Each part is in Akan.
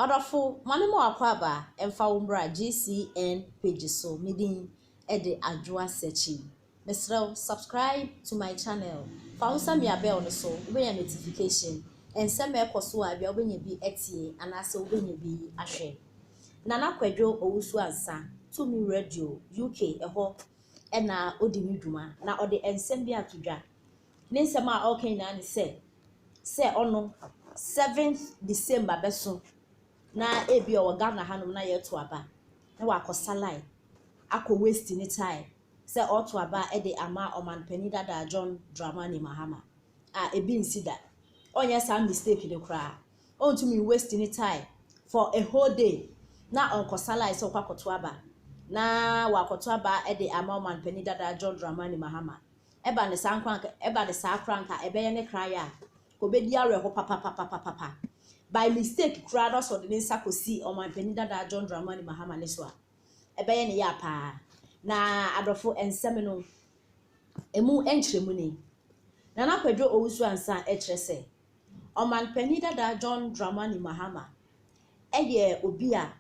Odofo manemo akwaba emfa umbra GCN page so midin ede adwoa searching. Mesrel subscribe to my channel. Fa mi abel no so we notification and send me ekoso a bia obenye bi etie anase obenye bi ahwe. Nana kwadwo Owusu ansa to me radio UK eho na odi ni dwuma na ode ensem bi atodwa. Ne nsem a okay na ne se ono 7th December beso na ebi o Ghana hanom na yeto aba na wakosa line akọ waste ni time se oto aba e de ama omanpani dada John Dramani Mahama ebi nsida onye sa mistake de kra ontumi waste ni time for a whole day na onkosa line se kwakoto aba na wakoto aba e de ama omanpani dada John Dramani Mahama eba ne sankranka eba de sakranka ebe ye ne kra ya ko be di awe ho papa by mistake crowd so the nsa kosi omanpani dada John Dramani Mahama ne so a ebeye ne ya pa na adofo ensem no emu enkremu ni na kwadwo Owusu ansa ekrese omanpani dada John Dramani Mahama eye obi a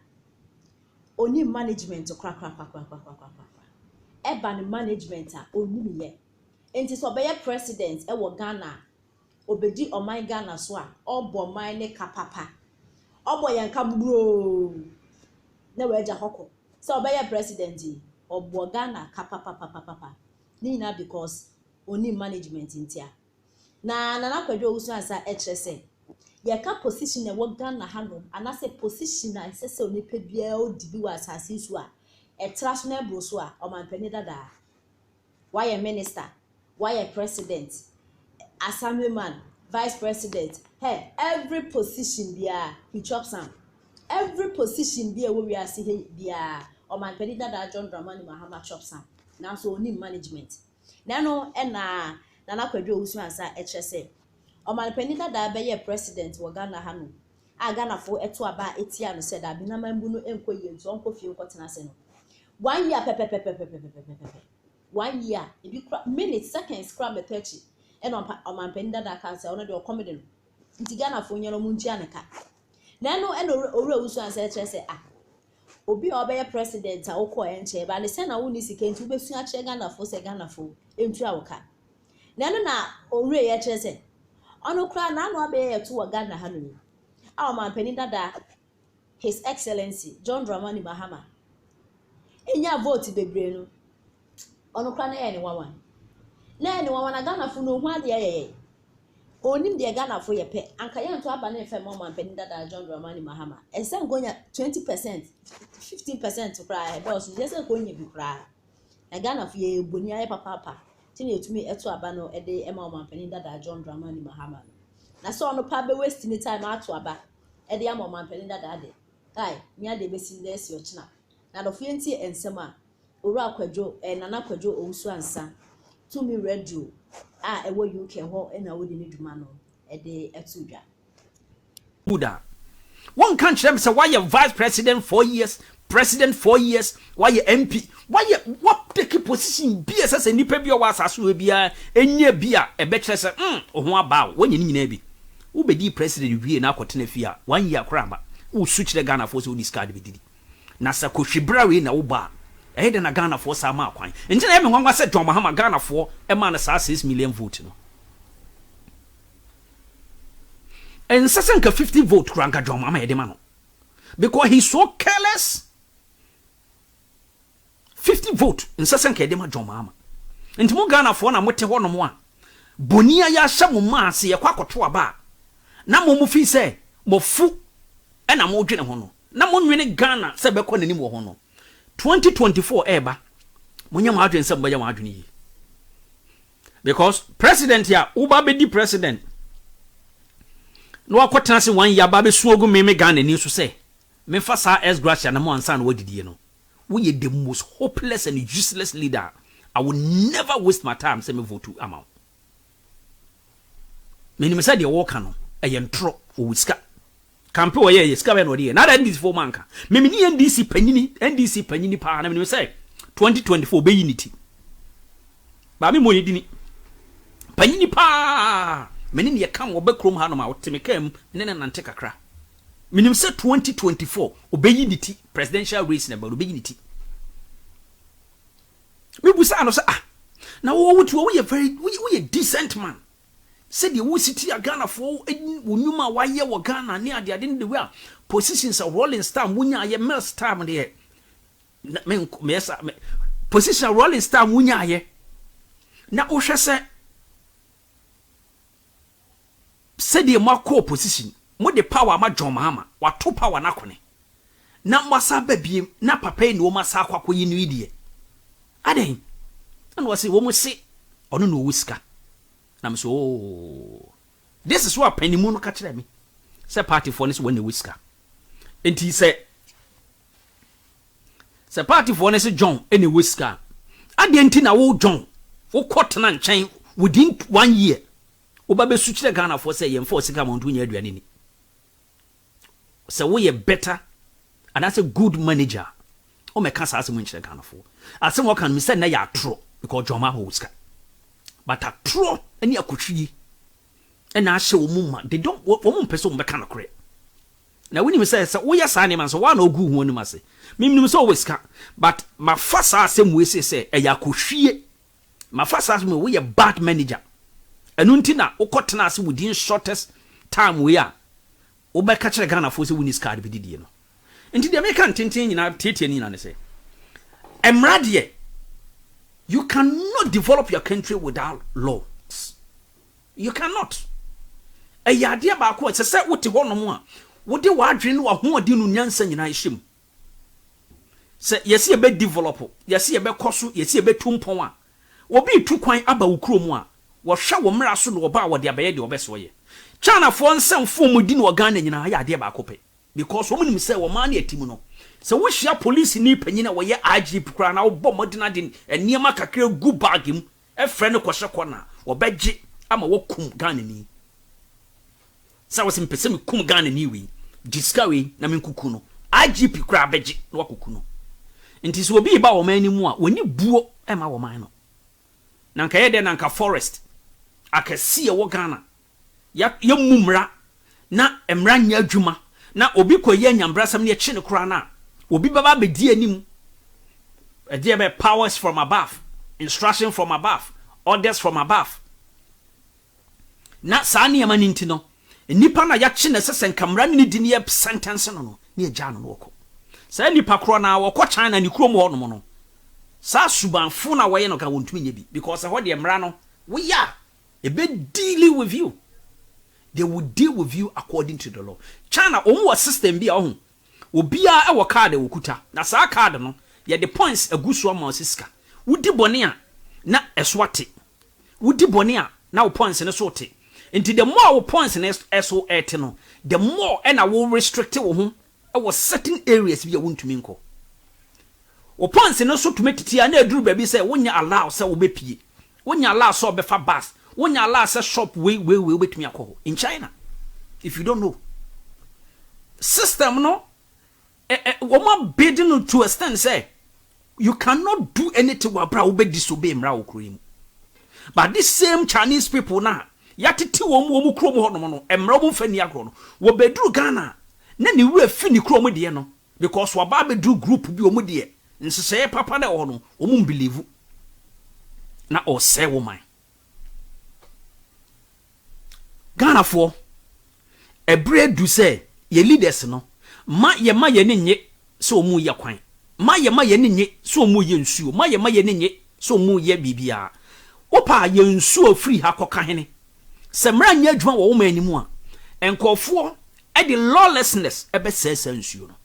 oni management kra eba ne management a oni ye enti so beye president e wo Ghana obedi oman Ghana so a obo man ne kapapa obo yanka buburo na weja hoko so obeye president obo Ghana kapapa ni na because oni management ntia na kwadwo Owusu ansa ekrese ye ka position e wo Ghana hanom anase position na sese oni pedua odibi wa asase so a international bro so a omanpani dada why minister why president assemblyman, vice president, hey, every position there he chops some. Every position there where we are see there omanpani dada John Dramani Mahama chops some. Now so only management. Now no na kwadwo Owusu ansa ekrese. Omanpani dada be ye president wo Ghana hanu. Ghana fo eto aba etia no said abi na mambu no enkoye nso onko fie nkotena se no. 1 year 1 year ebi minutes seconds kra me 30 omanpani dada ka se ono de okomede no nti Ghana fo nyero mu ntia ne ka na no owura Owusu ansa ekrese obi obeye president a okọ enche ba ne se na woni sika nti obesu a che Ghana fo se Ghana fo entu awoka na no na owura ye ekrese ono kra na no abeye to wo Ghana ha no omanpani dada His Excellency John Dramani Mahama enya vote bebre no ono kra na ye ne wawan na ene wawan na Ghana fo no hu ade ye onim de Ghana fo ye pe anka ye nto aba na efe omanpani dada John Dramani Mahama esem gonya 20% 15% kra those just gonya bi kra na Ghana fo ye boni aye papa tini etumi eto aba no ede ema omanpani dada John Dramani Mahama na so ono pa be waste ni time ato aba ede ama omanpani dada de kai nya de be sin des yo china na do fienti ensem a owura kwadwo nana kwadwo Owusu ansa to me radio ewo UK ho na wodi ni dwuma no ede etudwa Buda one can't them say why you vice president 4 years president 4 years why you MP why you what take position be as nipa bi o wasaso bia enye bia e be kire se ho aba wo nyini nyina bi wo be di president wie na akotena fi a 1 year kramba wo su kire Ghana for so discard be didi na sa ko hwebra we na wo ba de na Ghana for sa ma kwan nti na me ngwa se John Mahama Ghana for e ma na sa 6 million vote no and sesen ka 50 vote kranka John Mahama e de ma no because he's so careless 50 vote in sesen ka e de ma John Mahama nti mo Ghana for na mote ho no mo a bonia ya hye mo ma ase ye kwakoto aba na mo fi se mo fu e na mo dwene ho no na mo nwene Ghana se be ko nanim wo ho no 2024 eba munya ma adwen samba ya ma adwen yi because president ya uba be di president no akotena se 1 year ba be suogu me Ghana ni so say me fa sa S gracia na mo ansa na wadidie no we ye the most hopeless and useless leader. I will never waste my time say me vote to amount me ni me say de wo ka no e ye ntro o wiska kampe wo ye ska be no de na da ndisi fo manka me ni NDC panyini pa na me say 2024 be unity ba me mo yedini panyini pa me ni ye kam wo be krom ha no ma wo teme kam ne nante kakra Minimum say 2024 obeyi niti presidential race na ba obeyi niti. Me busa no say na wo you very we a decent man. Say the wo city Ghana for wonuma waye wo Ghana ne ade ade the way positions of rolling star munya ye mel star me de me position rolling star munya ye na wo hwɛ say the mako position mo de power ma John Mahama wato power na kone na mwasa babiem na papa ni wo masa akwakoyi no idie aden and was wo mo se ono no wuska na me so oh this is what panimu no ka kire me say party for this when the wuska enti say party for this John any wuska ade enti na wo John wo kotena nchen within 1 year wo ba be su kire Ghana for say yemfo sika monto nya aduane ni. So we are better and that's a good manager. Oh my cancer as a munch Ghana for. As some can me say na ya tro because Joma Hoska. But a tro any a kuchi. And I show mumma they don't woman person be kind of correct. Now when you say we are signing man so one no good one must say. Me so whisker. But my first same way say a ya kuchi. My first ask me we a bad manager. And untina okotena within shortest time we are. Oba catch Ghana for win his card be no. Into the American tintin in our titi and say, Emradie, you cannot develop your country without laws. You cannot. A yadia bako, it's a set what you want no more. What they were dreaming or who did Nyansan in Ishim. Say, yes, a bed developer, yes, a bed cosu, yes, a bed tumpoa. Or be too quite about Ukrumwa, or shower merasun or bow what they are your best way. China for some form within Ghana in a idea about copy. Because women say, well, money at Timono. So we share police in Penina where your IG crown out bombarding and near Macacre good bargain, a friend of Kwashakwana, or Bedji, I'm a walk kum Ghana. So I was in Pacific kum Ghana niwi, Discovery, Namin Kukuno, IGP crab Bedji, no Kukuno. And this will be about many more when you boo Emma or minor. Nanka Nanka Forest, I can see a Ghana. Ya mumra na emra nya adwuma na obi koye nyambrasam ne chi ne kora na obi baba be di anim e dey be powers from above, instruction from above, orders from above. Na saa ne yama ninti no nipa na ya chi ne sesen kamra ne di ne sentence no ne agya no woko saa nipa kora na woko China ne kurom ho no no saa subanfo na woye no ka wontumi nya bi because ho de emra no we are e be dealing with you. They will deal with you according to the law. China omu system bi ahun. Obia e wo card e wokuta. Na sa card no, ye the points agusu ama siska. Wudi bone a na eswate. Wudi bone a na wo points ne so te. Until the more wo points ne so ete no, the more na wo restrict wo ho e wo certain areas bi a wontumi nko. Wo points ne so tumetiti a na eduru ba bi say wonya allow say wo bepie. Wonya allow so be fa bus. When you allow a shop way with me in China, if you don't know, system no, woman bidding to a stand say you cannot do anything while bra obey disobey mra okrim. But this same Chinese people now, yatiti womu krom ho no no, emra wo fani agro no, wo bedru Ghana, na ni we fini krom de no, because wa ba bedru group bi omu de, nsese papa na ho no, omu believe na o say woman. Ghana for a bread do say ye leaders no ma ye nye so mu ye kwan ma ye nye so mu ye nsuo ma ye nye so mu ye bibia opa ye nsuo free ha koka hene semra nya adwuma wo ma animu a enkofo e the lawlessness e be sesa nsuo no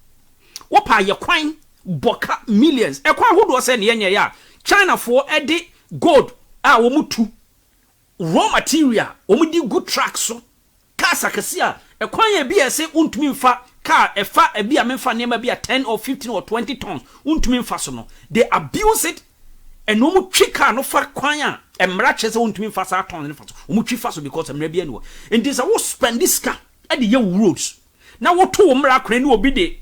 opa ye kwan boka millions e kwan hodo se ne ye ya China for e de gold a wo mutu raw material omudi good tracks so cars akasia e kwanye bia se untumi mfa car e fa e bia memfa nema bia 10 or 15 or 20 tons untumi mfa so no they abuse it and no mu twi car no fa kwanya e mra chese untumi mfa sa tons ne fa so omu twi fa so because mra bia no and this wo spend this car e de ye roads na wo to wo mra kran ne obi de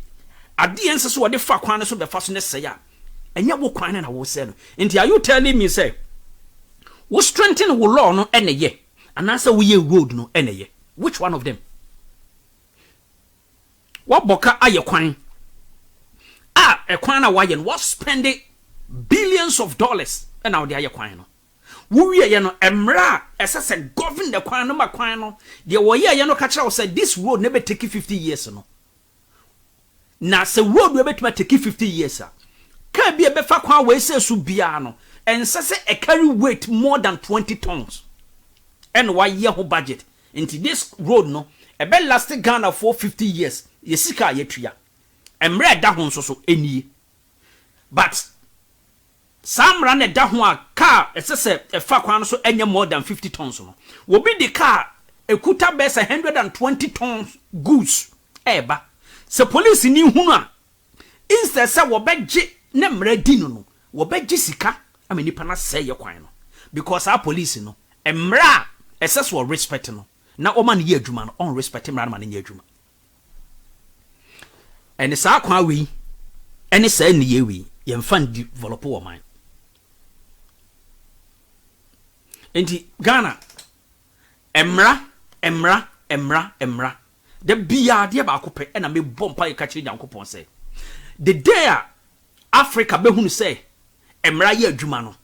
ade ense so wo de fa kwan so be fa so ne se ya enya wo kwan na wo se no and are you telling me say we strengthen wo law no ene ye anasa we ye road no ene ye which one of them waboka aye kwan ekwan na waye no was spending billions of dollars and now they aye kwan no wo wie ye no emra esese govern the kwan no ma kwan no de wo ye no ka kira wo say this road never take 50 years no na se road we betuma take 50 years ka bi e be fa kwan we say su bia no ensese e carry weight more than 20 tons and why ye ho budget into this road no e be last Ghana for 50 years yesika yetua emre da ho nso so enie but samra ne da ho a car esese e fa kwan so enye more than 50 tons no wo bi the car ekuta be 120 tons goods eba se police ni hunu a instead se wo begye ne mra di no wo begye sika ameni pa na say ye kwan no because our police no emra esese wo respect no na o man ye adwuma no on respect mra na man ye adwuma ene sa kwa wi ene sa ne ye wi ye mfa develop wo man enti Ghana emra the bia de ba ko pe ena me bompa ye ka kire Nyankopon say the day Africa be hunu say emra ye adwuma no